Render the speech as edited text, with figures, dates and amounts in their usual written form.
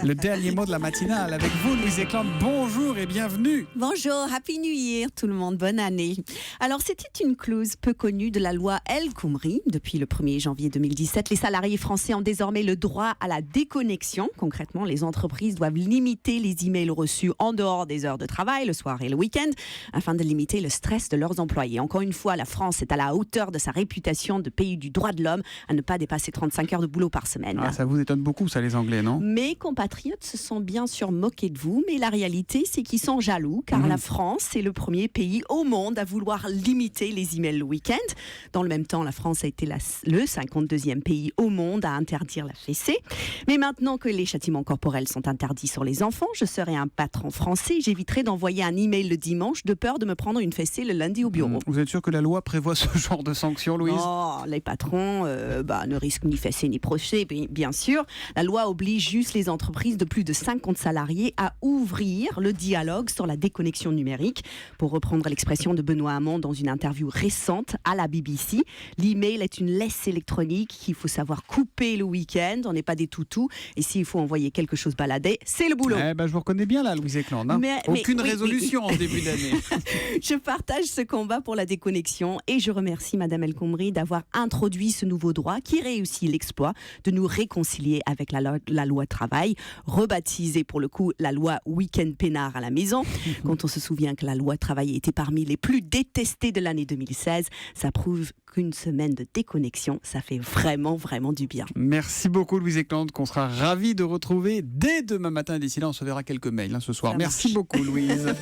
Le dernier mot de la matinale avec vous, Louise Eklund. Bonjour et bienvenue. Bonjour, Happy New Year tout le monde, bonne année. Alors c'était une clause peu connue de la loi El Khomri. Depuis le 1er janvier 2017, les salariés français ont désormais le droit à la déconnexion. Concrètement, les entreprises doivent limiter les emails reçus en dehors des heures de travail, le soir et le week-end, afin de limiter le stress de leurs employés. Encore une fois, la France est à la hauteur de sa réputation de pays du droit de l'homme à ne pas dépasser 35 heures de boulot par semaine. Ah, ça vous étonne beaucoup ça les Anglais, non? Mes compatriotes se sont bien sûr moqués de vous, mais la réalité c'est qu'ils sont jaloux car la France est le premier pays au monde à vouloir limiter les emails le week-end. Dans le même temps, la France a été le 52e pays au monde à interdire la fessée. Mais maintenant que les châtiments corporels sont interdits sur les enfants, je serai un patron français, j'éviterai d'envoyer un email le dimanche de peur de me prendre une fessée le lundi au bureau. Vous êtes sûr que la loi prévoit ce genre de sanctions, Louise? Oh, les patrons ne risquent ni fessée ni procès, bien sûr. La loi oblige juste les entreprises de plus de 50 salariés à ouvrir le dialogue sur la déconnexion numérique. Pour reprendre l'expression de Benoît Hamon dans une interview récente à la BBC, l'email est une laisse électronique qu'il faut savoir couper le week-end. On n'est pas des toutous. Et s'il faut envoyer quelque chose balader, c'est le boulot. Je vous reconnais bien là, Louise Eklund. Aucune résolution en début d'année. Je partage ce combat pour la déconnexion et je remercie Madame El Khomri d'avoir introduit ce nouveau droit qui réussit l'exploit de nous réconcilier avec la loi travail, rebaptisée pour le coup la loi week-end peinard à la maison. Quand on se souvient que la loi travail était parmi les plus détestées de l'année 2016, ça prouve qu'une semaine de déconnexion, ça fait vraiment, vraiment du bien. Merci beaucoup Louise Eklund, qu'on sera ravis de retrouver dès demain matin. D'ici là, on se verra quelques mails ce soir. Merci beaucoup Louise.